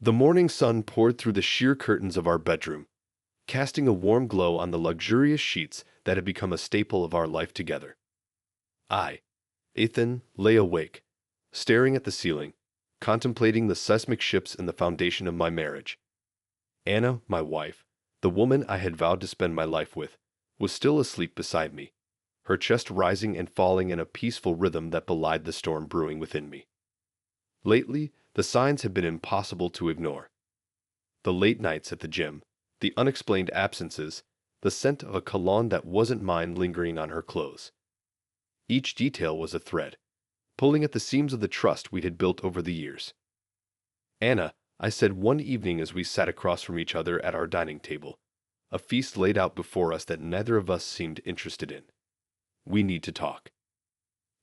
The morning sun poured through the sheer curtains of our bedroom, casting a warm glow on the luxurious sheets that had become a staple of our life together. I, Ethan, lay awake, staring at the ceiling, contemplating the seismic shifts in the foundation of my marriage. Anna, my wife, the woman I had vowed to spend my life with, was still asleep beside me, her chest rising and falling in a peaceful rhythm that belied the storm brewing within me. Lately, the signs had been impossible to ignore. The late nights at the gym, the unexplained absences, the scent of a cologne that wasn't mine lingering on her clothes. Each detail was a thread, pulling at the seams of the trust we had built over the years. "Anna," I said one evening as we sat across from each other at our dining table, a feast laid out before us that neither of us seemed interested in. "We need to talk."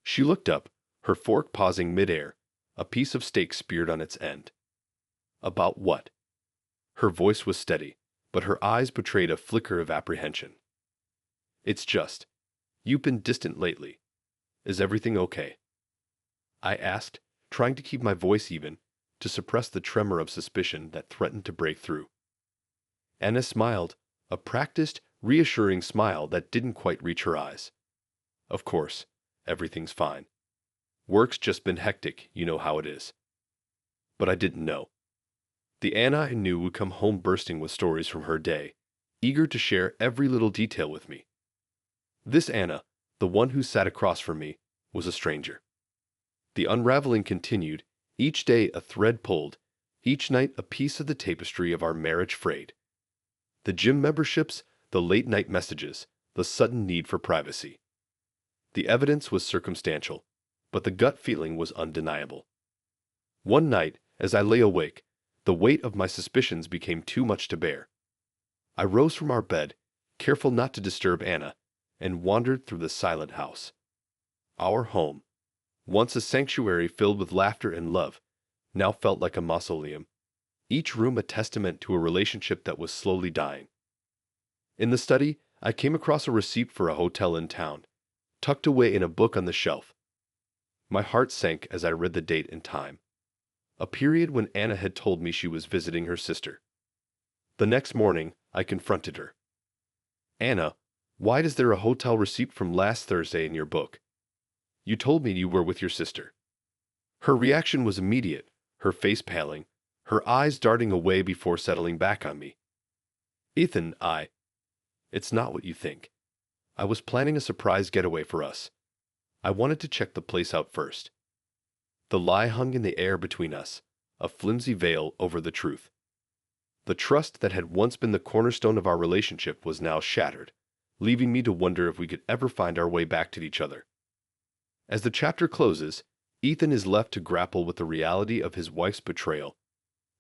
She looked up, her fork pausing midair, a piece of steak speared on its end. "About what?" Her voice was steady, but her eyes betrayed a flicker of apprehension. "It's just, you've been distant lately. Is everything okay?" I asked, trying to keep my voice even, to suppress the tremor of suspicion that threatened to break through. Anna smiled, a practiced, reassuring smile that didn't quite reach her eyes. "Of course, everything's fine. Work's just been hectic, you know how it is." But I didn't know. The Anna I knew would come home bursting with stories from her day, eager to share every little detail with me. This Anna, the one who sat across from me, was a stranger. The unraveling continued, each day a thread pulled, each night a piece of the tapestry of our marriage frayed. The gym memberships, the late-night messages, the sudden need for privacy. The evidence was circumstantial, but the gut feeling was undeniable. One night, as I lay awake, the weight of my suspicions became too much to bear. I rose from our bed, careful not to disturb Anna, and wandered through the silent house. Our home, once a sanctuary filled with laughter and love, now felt like a mausoleum, each room a testament to a relationship that was slowly dying. In the study, I came across a receipt for a hotel in town, tucked away in a book on the shelf. My heart sank as I read the date and time, a period when Anna had told me she was visiting her sister. The next morning, I confronted her. "Anna, why is there a hotel receipt from last Thursday in your book? You told me you were with your sister." Her reaction was immediate, her face paling, her eyes darting away before settling back on me. "Ethan, it's not what you think. I was planning a surprise getaway for us. I wanted to check the place out first." The lie hung in the air between us, a flimsy veil over the truth. The trust that had once been the cornerstone of our relationship was now shattered, leaving me to wonder if we could ever find our way back to each other. As the chapter closes, Ethan is left to grapple with the reality of his wife's betrayal,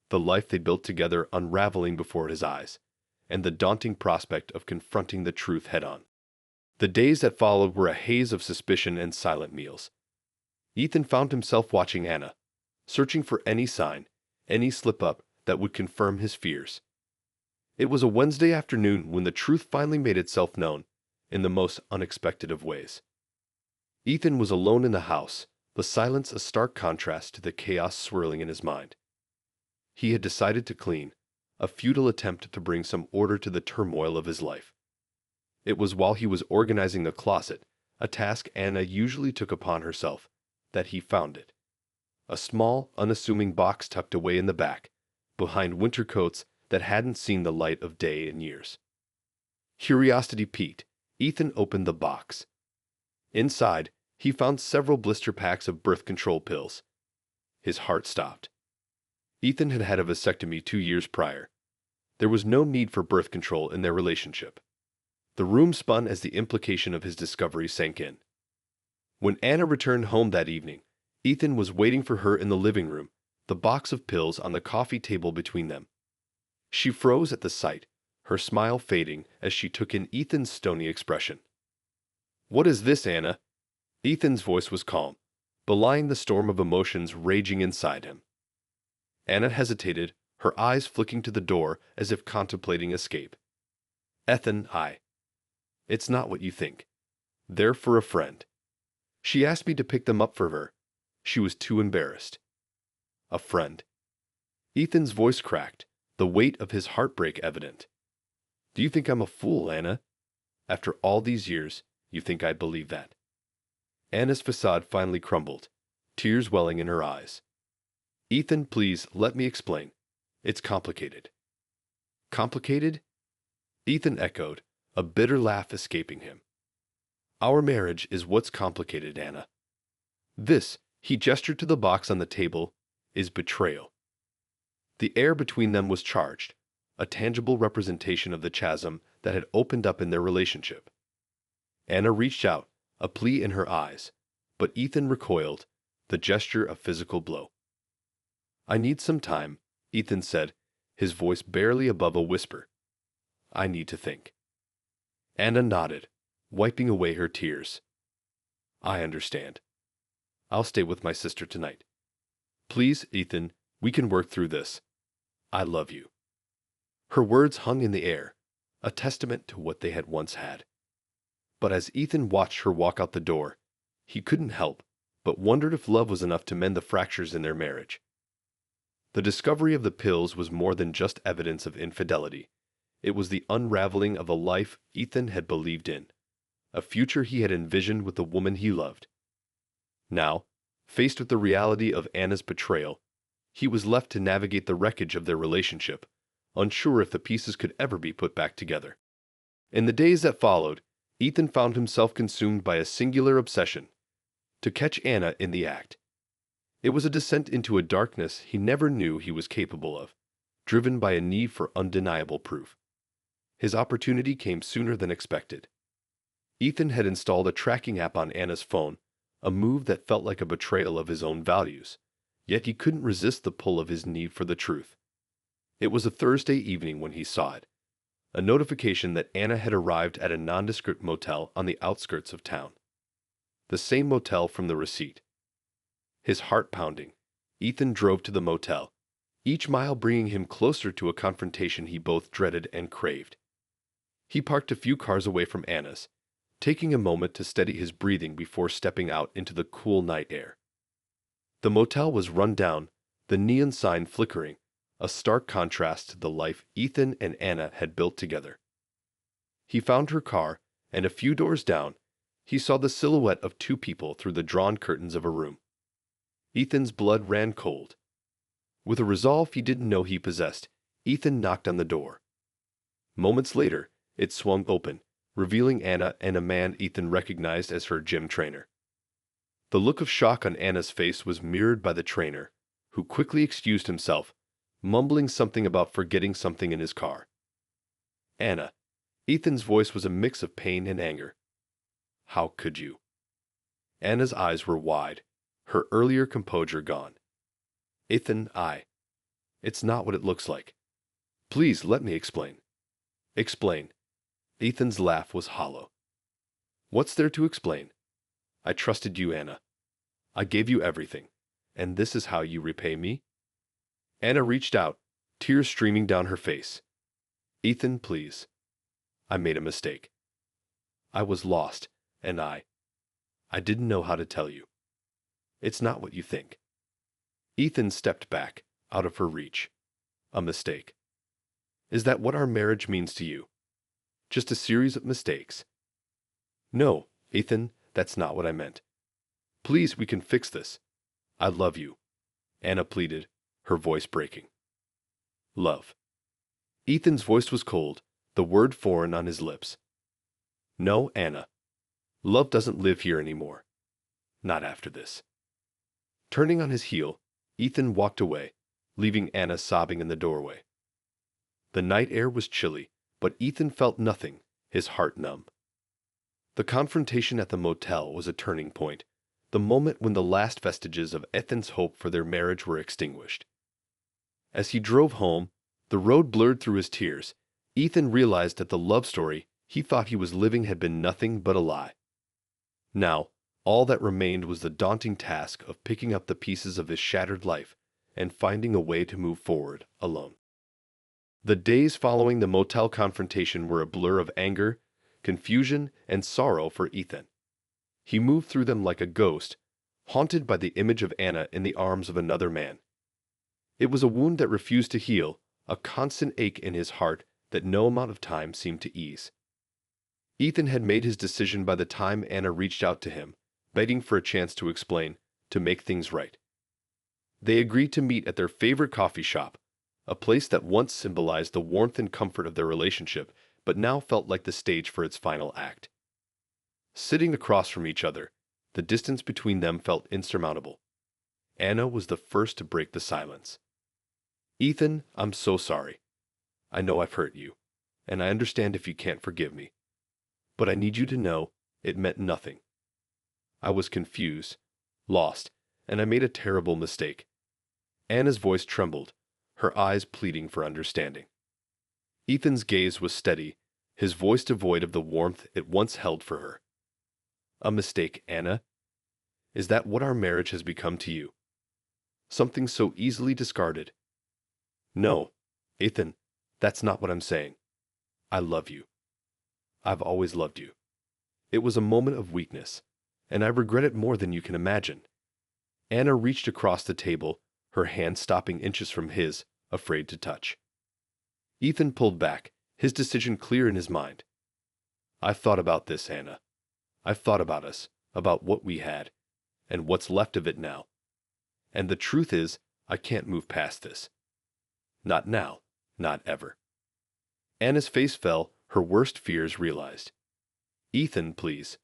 the life they built together unraveling before his eyes, and the daunting prospect of confronting the truth head-on. The days that followed were a haze of suspicion and silent meals. Ethan found himself watching Anna, searching for any sign, any slip-up that would confirm his fears. It was a Wednesday afternoon when the truth finally made itself known, in the most unexpected of ways. Ethan was alone in the house, the silence a stark contrast to the chaos swirling in his mind. He had decided to clean, a futile attempt to bring some order to the turmoil of his life. It was while he was organizing the closet, a task Anna usually took upon herself, that he found it. A small, unassuming box tucked away in the back, behind winter coats that hadn't seen the light of day in years. Curiosity piqued, Ethan opened the box. Inside, he found several blister packs of birth control pills. His heart stopped. Ethan had had a vasectomy 2 years prior. There was no need for birth control in their relationship. The room spun as the implication of his discovery sank in. When Anna returned home that evening, Ethan was waiting for her in the living room, the box of pills on the coffee table between them. She froze at the sight, her smile fading as she took in Ethan's stony expression. "What is this, Anna?" Ethan's voice was calm, belying the storm of emotions raging inside him. Anna hesitated, her eyes flicking to the door as if contemplating escape. "Ethan, it's not what you think. They're for a friend. She asked me to pick them up for her. She was too embarrassed." "A friend." Ethan's voice cracked, the weight of his heartbreak evident. Do you think I'm a fool, Anna? After all these years, you think I believe that? Anna's facade finally crumbled, tears welling in her eyes. Ethan, please let me explain. It's complicated. Complicated? Ethan echoed, a bitter laugh escaping him. Our marriage is what's complicated, Anna. This, he gestured to the box on the table, is betrayal. The air between them was charged, a tangible representation of the chasm that had opened up in their relationship. Anna reached out, a plea in her eyes, but Ethan recoiled, the gesture a physical blow. I need some time, Ethan said, his voice barely above a whisper. I need to think. Anna nodded, wiping away her tears. I understand. I'll stay with my sister tonight. Please, Ethan, we can work through this. I love you. Her words hung in the air, a testament to what they had once had. But as Ethan watched her walk out the door, he couldn't help but wondered if love was enough to mend the fractures in their marriage. The discovery of the pills was more than just evidence of infidelity. It was the unraveling of a life Ethan had believed in, a future he had envisioned with the woman he loved. Now, faced with the reality of Anna's betrayal, he was left to navigate the wreckage of their relationship, unsure if the pieces could ever be put back together. In the days that followed, Ethan found himself consumed by a singular obsession: to catch Anna in the act. It was a descent into a darkness he never knew he was capable of, driven by a need for undeniable proof. His opportunity came sooner than expected. Ethan had installed a tracking app on Anna's phone, a move that felt like a betrayal of his own values, yet he couldn't resist the pull of his need for the truth. It was a Thursday evening when he saw it, a notification that Anna had arrived at a nondescript motel on the outskirts of town. The same motel from the receipt. His heart pounding, Ethan drove to the motel, each mile bringing him closer to a confrontation he both dreaded and craved. He parked a few cars away from Anna's, taking a moment to steady his breathing before stepping out into the cool night air. The motel was run down, the neon sign flickering, a stark contrast to the life Ethan and Anna had built together. He found her car, and a few doors down, he saw the silhouette of two people through the drawn curtains of a room. Ethan's blood ran cold. With a resolve he didn't know he possessed, Ethan knocked on the door. Moments later, it swung open, revealing Anna and a man Ethan recognized as her gym trainer. The look of shock on Anna's face was mirrored by the trainer, who quickly excused himself, mumbling something about forgetting something in his car. Anna. Ethan's voice was a mix of pain and anger. How could you? Anna's eyes were wide, her earlier composure gone. Ethan, It's not what it looks like. Please let me explain. Explain. Ethan's laugh was hollow. What's there to explain? I trusted you, Anna. I gave you everything, and this is how you repay me? Anna reached out, tears streaming down her face. Ethan, please. I made a mistake. I was lost, and I didn't know how to tell you. It's not what you think. Ethan stepped back, out of her reach. A mistake. Is that what our marriage means to you? Just a series of mistakes? No, Ethan, that's not what I meant. Please, we can fix this. I love you. Anna pleaded, her voice breaking. Love. Ethan's voice was cold, the word foreign on his lips. No, Anna. Love doesn't live here anymore. Not after this. Turning on his heel, Ethan walked away, leaving Anna sobbing in the doorway. The night air was chilly, but Ethan felt nothing, his heart numb. The confrontation at the motel was a turning point, the moment when the last vestiges of Ethan's hope for their marriage were extinguished. As he drove home, the road blurred through his tears. Ethan realized that the love story he thought he was living had been nothing but a lie. Now, all that remained was the daunting task of picking up the pieces of his shattered life and finding a way to move forward alone. The days following the motel confrontation were a blur of anger, confusion, and sorrow for Ethan. He moved through them like a ghost, haunted by the image of Anna in the arms of another man. It was a wound that refused to heal, a constant ache in his heart that no amount of time seemed to ease. Ethan had made his decision by the time Anna reached out to him, begging for a chance to explain, to make things right. They agreed to meet at their favorite coffee shop, a place that once symbolized the warmth and comfort of their relationship, but now felt like the stage for its final act. Sitting across from each other, the distance between them felt insurmountable. Anna was the first to break the silence. "Ethan, I'm so sorry. I know I've hurt you, and I understand if you can't forgive me. But I need you to know it meant nothing. I was confused, lost, and I made a terrible mistake." Anna's voice trembled, her eyes pleading for understanding. Ethan's gaze was steady, his voice devoid of the warmth it once held for her. "A mistake, Anna? Is that what our marriage has become to you? Something so easily discarded?" "No, Ethan, that's not what I'm saying. I love you. I've always loved you." It was a moment of weakness, and I regret it more than you can imagine. Anna reached across the table, her hand stopping inches from his, afraid to touch. Ethan pulled back, his decision clear in his mind. "I've thought about this, Anna. I've thought about us, about what we had, and what's left of it now. And the truth is, I can't move past this. Not now, not ever." Anna's face fell, her worst fears realized. "Ethan, please.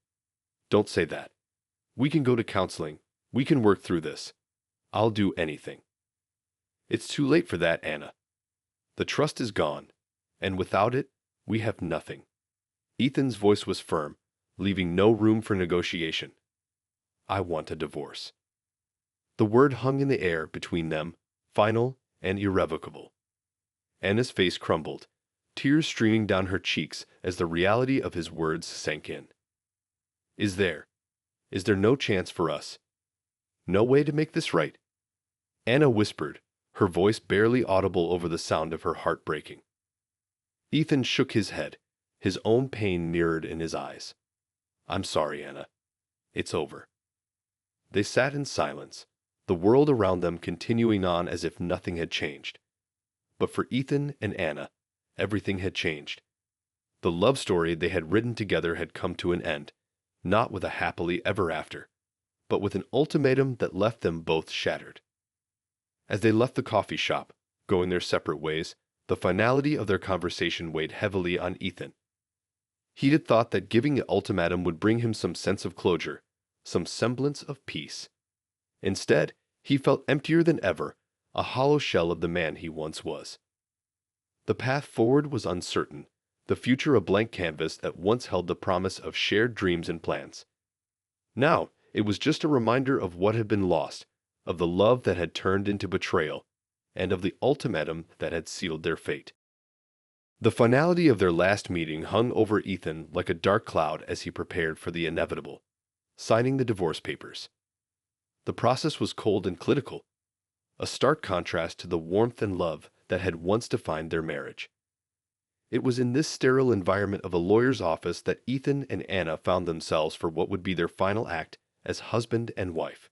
Don't say that. We can go to counseling. We can work through this. I'll do anything." "It's too late for that, Anna. The trust is gone, and without it, we have nothing." Ethan's voice was firm, leaving no room for negotiation. "I want a divorce." The word hung in the air between them, final and irrevocable. Anna's face crumbled, tears streaming down her cheeks as the reality of his words sank in. Is there no chance for us? No way to make this right?" Anna whispered, her voice barely audible over the sound of her heart breaking. Ethan shook his head, his own pain mirrored in his eyes. "I'm sorry, Anna. It's over." They sat in silence, the world around them continuing on as if nothing had changed. But for Ethan and Anna, everything had changed. The love story they had written together had come to an end, not with a happily ever after, but with an ultimatum that left them both shattered. As they left the coffee shop, going their separate ways, the finality of their conversation weighed heavily on Ethan. He had thought that giving the ultimatum would bring him some sense of closure, some semblance of peace. Instead, he felt emptier than ever, a hollow shell of the man he once was. The path forward was uncertain, the future a blank canvas that once held the promise of shared dreams and plans. Now, it was just a reminder of what had been lost, of the love that had turned into betrayal, and of the ultimatum that had sealed their fate. The finality of their last meeting hung over Ethan like a dark cloud as he prepared for the inevitable, signing the divorce papers. The process was cold and clinical, a stark contrast to the warmth and love that had once defined their marriage. It was in this sterile environment of a lawyer's office that Ethan and Anna found themselves for what would be their final act as husband and wife.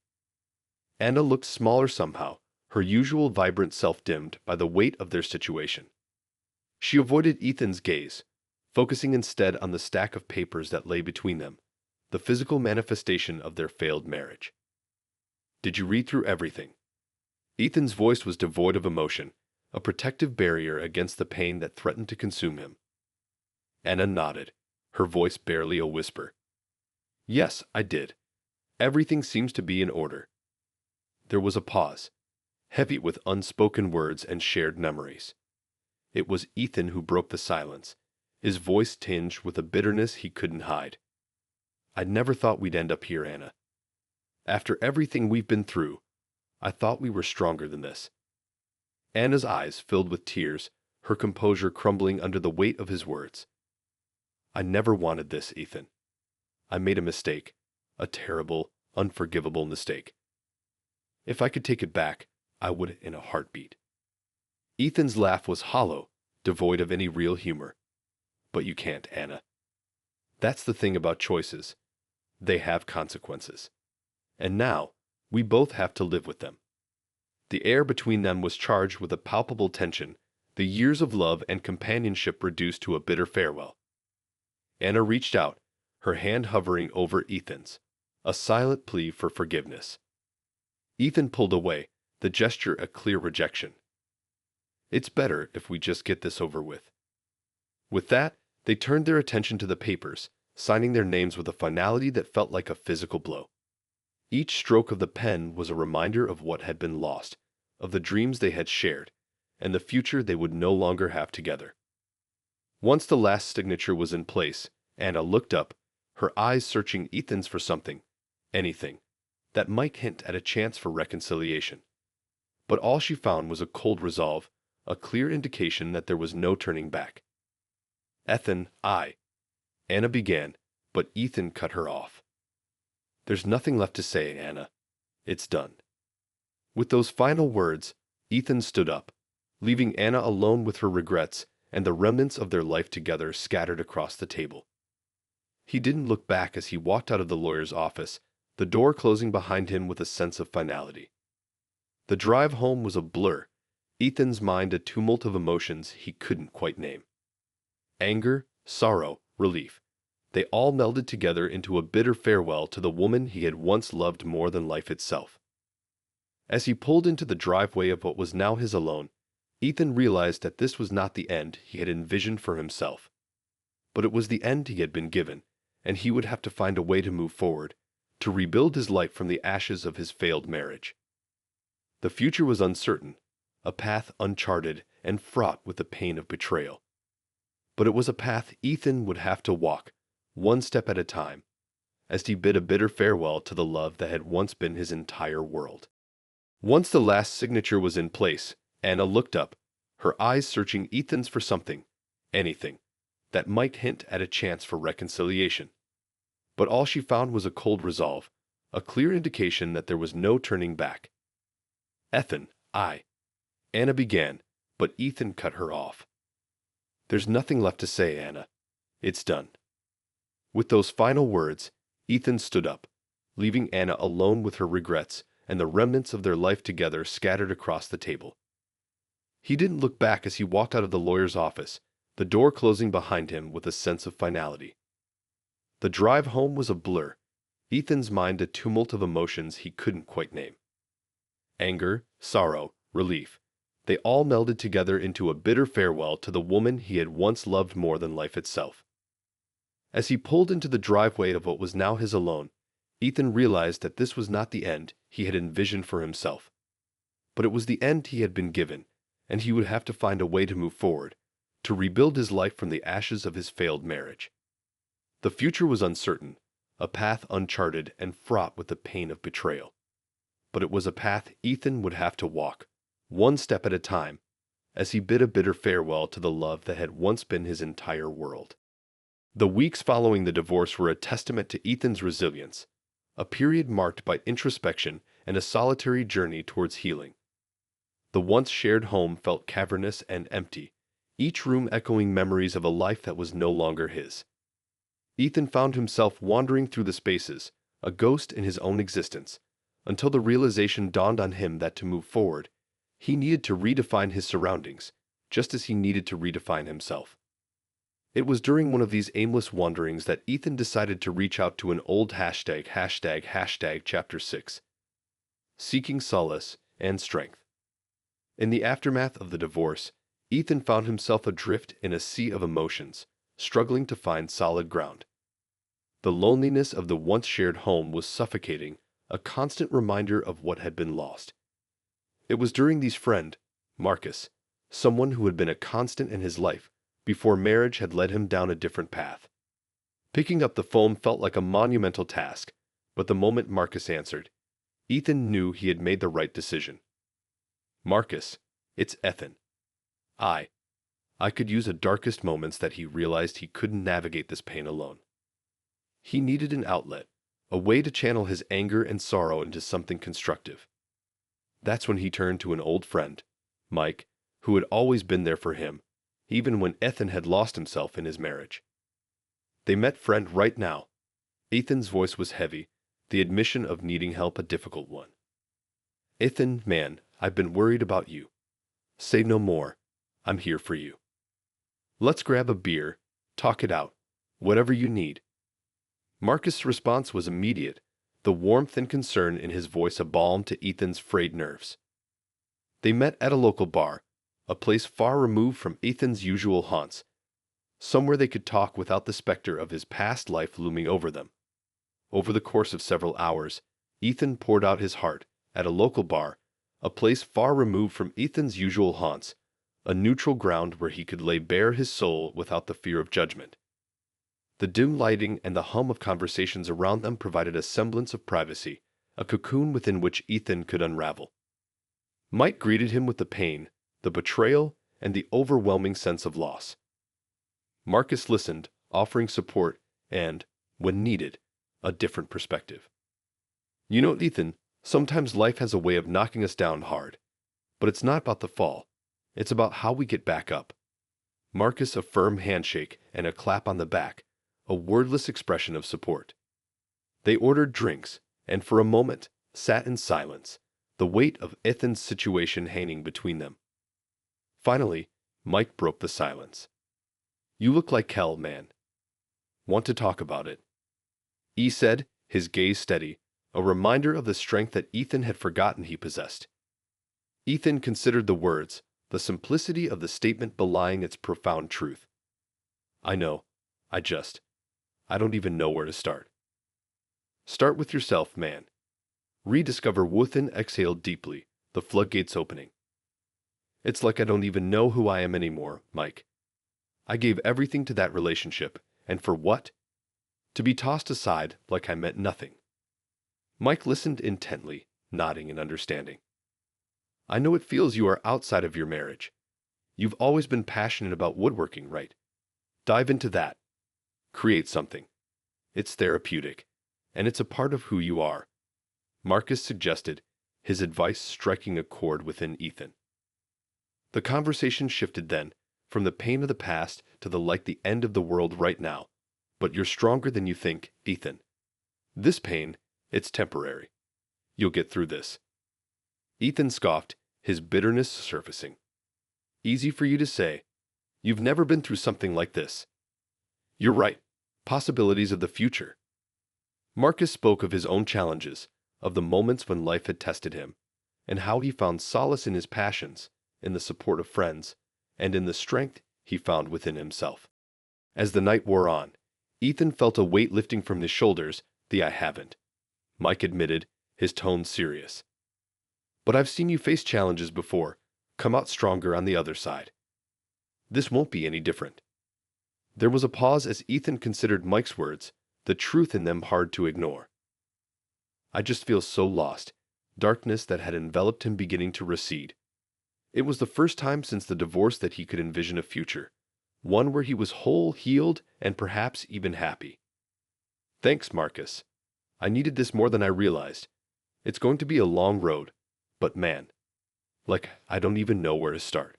Anna looked smaller somehow, her usual vibrant self dimmed by the weight of their situation. She avoided Ethan's gaze, focusing instead on the stack of papers that lay between them, the physical manifestation of their failed marriage. "Did you read through everything?" Ethan's voice was devoid of emotion, a protective barrier against the pain that threatened to consume him. Anna nodded, her voice barely a whisper. "Yes, I did. Everything seems to be in order." There was a pause, heavy with unspoken words and shared memories. It was Ethan who broke the silence, his voice tinged with a bitterness he couldn't hide. "I never thought we'd end up here, Anna. After everything we've been through, I thought we were stronger than this." Anna's eyes filled with tears, her composure crumbling under the weight of his words. "I never wanted this, Ethan. I made a mistake, a terrible, unforgivable mistake. If I could take it back, I would in a heartbeat." Ethan's laugh was hollow, devoid of any real humor. "But you can't, Anna. That's the thing about choices. They have consequences. And now, we both have to live with them." The air between them was charged with a palpable tension, the years of love and companionship reduced to a bitter farewell. Anna reached out, her hand hovering over Ethan's, a silent plea for forgiveness. Ethan pulled away, the gesture a clear rejection. "It's better if we just get this over with." With that, they turned their attention to the papers, signing their names with a finality that felt like a physical blow. Each stroke of the pen was a reminder of what had been lost, of the dreams they had shared, and the future they would no longer have together. Once the last signature was in place, Anna looked up, her eyes searching Ethan's for something, anything, that might hint at a chance for reconciliation. But all she found was a cold resolve, a clear indication that there was no turning back. "Ethan, Anna began, but Ethan cut her off. "There's nothing left to say, Anna. It's done." With those final words, Ethan stood up, leaving Anna alone with her regrets and the remnants of their life together scattered across the table. He didn't look back as he walked out of the lawyer's office, the door closing behind him with a sense of finality. The drive home was a blur, Ethan's mind a tumult of emotions he couldn't quite name. Anger, sorrow, relief. They all melded together into a bitter farewell to the woman he had once loved more than life itself. As he pulled into the driveway of what was now his alone, Ethan realized that this was not the end he had envisioned for himself. But it was the end he had been given, and he would have to find a way to move forward, to rebuild his life from the ashes of his failed marriage. The future was uncertain, a path uncharted and fraught with the pain of betrayal. But it was a path Ethan would have to walk, one step at a time, as he bid a bitter farewell to the love that had once been his entire world. Once the last signature was in place, Anna looked up, her eyes searching Ethan's for something, anything, that might hint at a chance for reconciliation. But all she found was a cold resolve, a clear indication that there was no turning back. "Ethan, Anna began, but Ethan cut her off. "There's nothing left to say, Anna. It's done." With those final words, Ethan stood up, leaving Anna alone with her regrets and the remnants of their life together scattered across the table. He didn't look back as he walked out of the lawyer's office, the door closing behind him with a sense of finality. The drive home was a blur, Ethan's mind a tumult of emotions he couldn't quite name. Anger, sorrow, relief. They all melded together into a bitter farewell to the woman he had once loved more than life itself. As he pulled into the driveway of what was now his alone, Ethan realized that this was not the end he had envisioned for himself. But it was the end he had been given, and he would have to find a way to move forward, to rebuild his life from the ashes of his failed marriage. The future was uncertain, a path uncharted and fraught with the pain of betrayal. But it was a path Ethan would have to walk, one step at a time, as he bid a bitter farewell to the love that had once been his entire world. The weeks following the divorce were a testament to Ethan's resilience, a period marked by introspection and a solitary journey towards healing. The once shared home felt cavernous and empty, each room echoing memories of a life that was no longer his. Ethan found himself wandering through the spaces, a ghost in his own existence, until the realization dawned on him that to move forward, he needed to redefine his surroundings, just as he needed to redefine himself. It was during one of these aimless wanderings that Ethan decided to reach out to an old hashtag chapter 6, seeking solace and strength. In the aftermath of the divorce, Ethan found himself adrift in a sea of emotions, struggling to find solid ground. The loneliness of the once shared home was suffocating, a constant reminder of what had been lost. It was during these friend, Marcus, someone who had been a constant in his life, before marriage had led him down a different path. Picking up the phone felt like a monumental task, but the moment Marcus answered, Ethan knew he had made the right decision. "Marcus, it's Ethan. I could use the darkest moments that he realized he couldn't navigate this pain alone. He needed an outlet, a way to channel his anger and sorrow into something constructive. That's when he turned to an old friend, Mike, who had always been there for him, even when Ethan had lost himself in his marriage. They met friend right now. Ethan's voice was heavy, the admission of needing help a difficult one. "Ethan, man, I've been worried about you. Say no more. I'm here for you. Let's grab a beer, talk it out, whatever you need. Marcus' response was immediate, the warmth and concern in his voice a balm to Ethan's frayed nerves. They met at a local bar, a place far removed from Ethan's usual haunts, somewhere they could talk without the specter of his past life looming over them. Over the course of several hours, Ethan poured out his heart at a local bar, a place far removed from Ethan's usual haunts, a neutral ground where he could lay bare his soul without the fear of judgment. The dim lighting and the hum of conversations around them provided a semblance of privacy, a cocoon within which Ethan could unravel. Mike greeted him with the pain, the betrayal, and the overwhelming sense of loss. Marcus listened, offering support and, when needed, a different perspective. You know, Ethan, sometimes life has a way of knocking us down hard, but it's not about the fall. It's about how we get back up. Marcus, a firm handshake and a clap on the back, a wordless expression of support. They ordered drinks, and for a moment sat in silence, the weight of Ethan's situation hanging between them. Finally, Mike broke the silence. You look like hell, man. Want to talk about it? He said, his gaze steady, a reminder of the strength that Ethan had forgotten he possessed. Ethan considered the words, the simplicity of the statement belying its profound truth. I know. I don't even know where to start. Start with yourself, man. Rediscover Wothan exhaled deeply, the floodgates opening. It's like I don't even know who I am anymore, Mike. I gave everything to that relationship, and for what? To be tossed aside like I meant nothing. Mike listened intently, nodding in understanding. I know it feels you are outside of your marriage. You've always been passionate about woodworking, right? Dive into that. Create something. It's therapeutic, and it's a part of who you are. Marcus suggested, his advice striking a chord within Ethan. The conversation shifted then, from the pain of the past to the end of the world right now. But you're stronger than you think, Ethan. This pain, it's temporary. You'll get through this. Ethan scoffed, his bitterness surfacing. Easy for you to say. You've never been through something like this. You're right. Possibilities of the future. Marcus spoke of his own challenges, of the moments when life had tested him, and how he found solace in his passions, in the support of friends, and in the strength he found within himself. As the night wore on, Ethan felt a weight lifting from his shoulders, the I haven't. Mike admitted, his tone serious. But I've seen you face challenges before, come out stronger on the other side. This won't be any different. There was a pause as Ethan considered Mike's words, the truth in them hard to ignore. I just feel so lost, darkness that had enveloped him beginning to recede. It was the first time since the divorce that he could envision a future, one where he was whole, healed, and perhaps even happy. Thanks, Marcus. I needed this more than I realized. It's going to be a long road, but man, I don't even know where to start.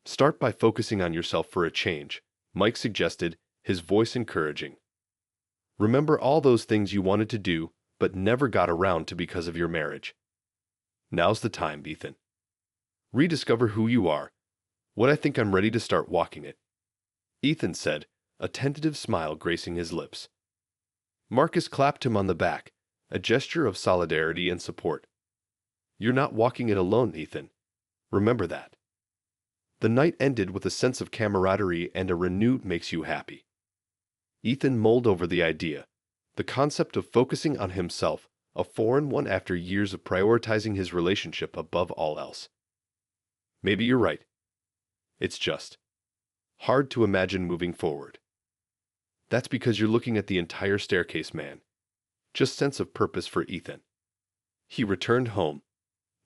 Start by focusing on yourself for a change, Mike suggested, his voice encouraging. Remember all those things you wanted to do, but never got around to because of your marriage. Now's the time, Ethan. Rediscover who you are. What I think I'm ready to start walking it. Ethan said, a tentative smile gracing his lips. Marcus clapped him on the back, a gesture of solidarity and support. You're not walking it alone, Ethan. Remember that. The night ended with a sense of camaraderie and a renewed makes you happy. Ethan mulled over the idea, the concept of focusing on himself, a foreign one after years of prioritizing his relationship above all else. Maybe you're right. It's just hard to imagine moving forward. That's because you're looking at the entire staircase, man. Just sense of purpose for Ethan. He returned home,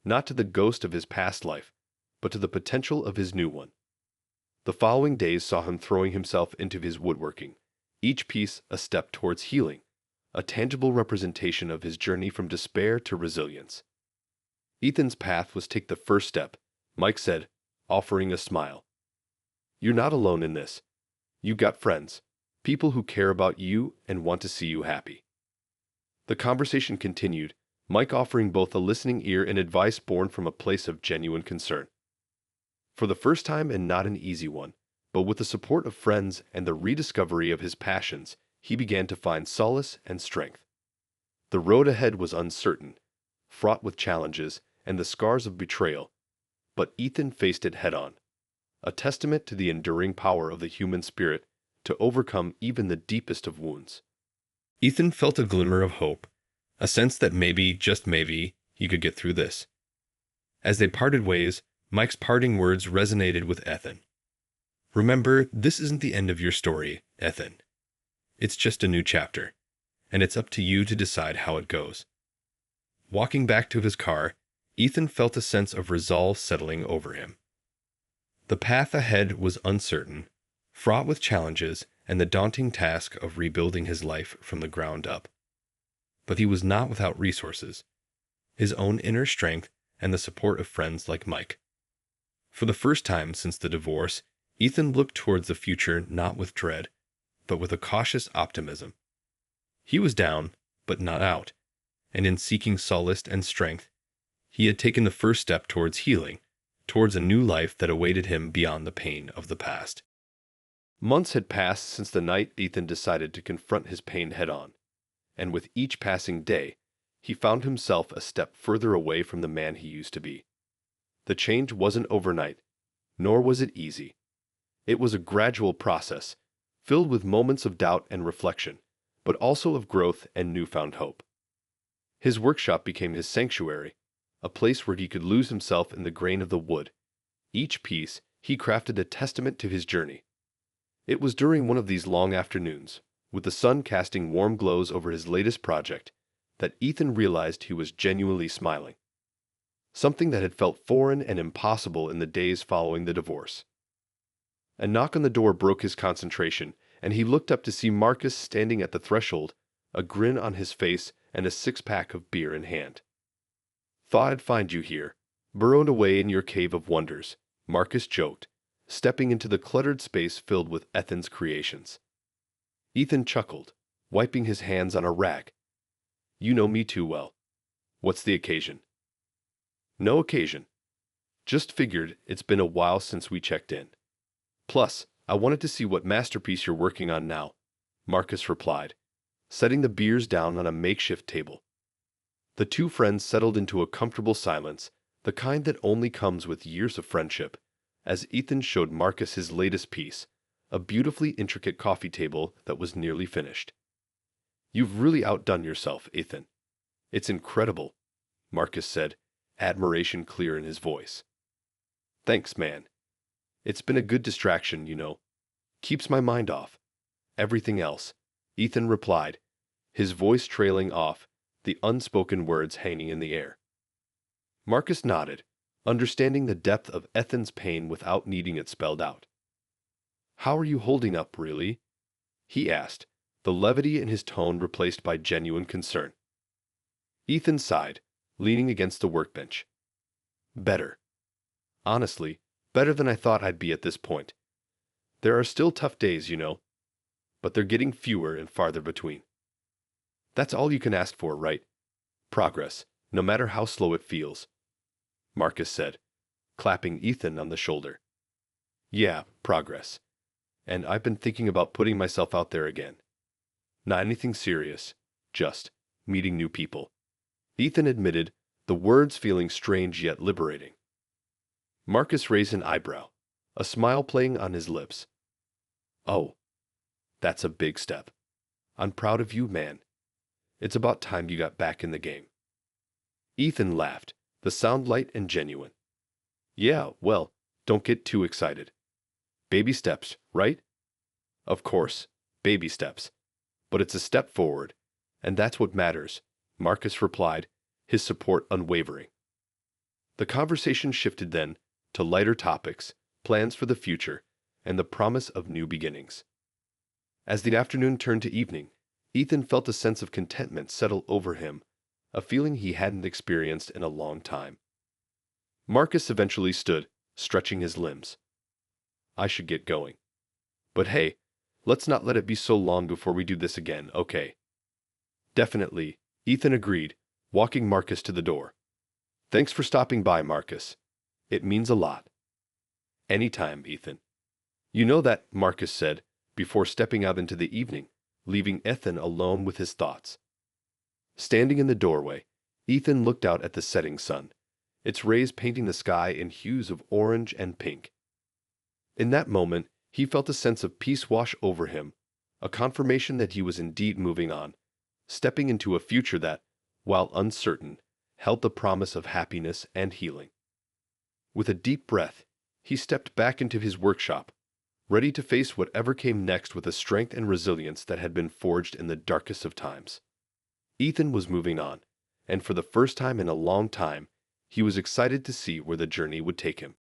not to the ghost of his past life, but to the potential of his new one. The following days saw him throwing himself into his woodworking, each piece a step towards healing, a tangible representation of his journey from despair to resilience. Ethan's path was take the first step, Mike said, offering a smile. You're not alone in this. You got friends, people who care about you and want to see you happy. The conversation continued, Mike offering both a listening ear and advice born from a place of genuine concern. For the first time, and not an easy one, but with the support of friends and the rediscovery of his passions, he began to find solace and strength. The road ahead was uncertain, fraught with challenges and the scars of betrayal, but Ethan faced it head-on, a testament to the enduring power of the human spirit to overcome even the deepest of wounds. Ethan felt a glimmer of hope, a sense that maybe, just maybe, he could get through this. As they parted ways, Mike's parting words resonated with Ethan. Remember, this isn't the end of your story, Ethan. It's just a new chapter, and it's up to you to decide how it goes. Walking back to his car, Ethan felt a sense of resolve settling over him. The path ahead was uncertain, fraught with challenges and the daunting task of rebuilding his life from the ground up. But he was not without resources, his own inner strength and the support of friends like Mike. For the first time since the divorce, Ethan looked towards the future not with dread, but with a cautious optimism. He was down, but not out, and in seeking solace and strength, he had taken the first step towards healing, towards a new life that awaited him beyond the pain of the past. Months had passed since the night Ethan decided to confront his pain head-on, and with each passing day, he found himself a step further away from the man he used to be. The change wasn't overnight, nor was it easy. It was a gradual process, filled with moments of doubt and reflection, but also of growth and newfound hope. His workshop became his sanctuary, a place where he could lose himself in the grain of the wood. Each piece he crafted a testament to his journey. It was during one of these long afternoons, with the sun casting warm glows over his latest project, that Ethan realized he was genuinely smiling. Something that had felt foreign and impossible in the days following the divorce. A knock on the door broke his concentration, and he looked up to see Marcus standing at the threshold, a grin on his face and a six-pack of beer in hand. "Thought I'd find you here, burrowed away in your cave of wonders," Marcus joked, stepping into the cluttered space filled with Ethan's creations. Ethan chuckled, wiping his hands on a rag. "You know me too well. What's the occasion?" "No occasion. Just figured it's been a while since we checked in. Plus, I wanted to see what masterpiece you're working on now," Marcus replied, setting the beers down on a makeshift table. The two friends settled into a comfortable silence, the kind that only comes with years of friendship, as Ethan showed Marcus his latest piece, a beautifully intricate coffee table that was nearly finished. "You've really outdone yourself, Ethan. It's incredible," Marcus said, admiration clear in his voice. "Thanks, man. It's been a good distraction, you know. Keeps my mind off everything else," Ethan replied, his voice trailing off, the unspoken words hanging in the air. Marcus nodded, understanding the depth of Ethan's pain without needing it spelled out. "How are you holding up, really?" he asked, the levity in his tone replaced by genuine concern. Ethan sighed, leaning against the workbench. "Better. Honestly, better than I thought I'd be at this point. There are still tough days, you know, but they're getting fewer and farther between. That's all you can ask for, right? Progress, no matter how slow it feels," Marcus said, clapping Ethan on the shoulder. "Yeah, progress. And I've been thinking about putting myself out there again. Not anything serious, just meeting new people," Ethan admitted, the words feeling strange yet liberating. Marcus raised an eyebrow, a smile playing on his lips. "Oh, that's a big step. I'm proud of you, man. It's about time you got back in the game." Ethan laughed, the sound light and genuine. "Yeah, well, don't get too excited. Baby steps, right?" "Of course, baby steps. But it's a step forward, and that's what matters," Marcus replied, his support unwavering. The conversation shifted then to lighter topics, plans for the future, and the promise of new beginnings. As the afternoon turned to evening, Ethan felt a sense of contentment settle over him, a feeling he hadn't experienced in a long time. Marcus eventually stood, stretching his limbs. "I should get going. But hey, let's not let it be so long before we do this again, okay?" "Definitely," Ethan agreed, walking Marcus to the door. "Thanks for stopping by, Marcus. It means a lot." "Anytime, Ethan." "You know that," Marcus said, before stepping out into the evening, leaving Ethan alone with his thoughts. Standing in the doorway, Ethan looked out at the setting sun, its rays painting the sky in hues of orange and pink. In that moment, he felt a sense of peace wash over him, a confirmation that he was indeed moving on, stepping into a future that, while uncertain, held the promise of happiness and healing. With a deep breath, he stepped back into his workshop, ready to face whatever came next with a strength and resilience that had been forged in the darkest of times. Ethan was moving on, and for the first time in a long time, he was excited to see where the journey would take him.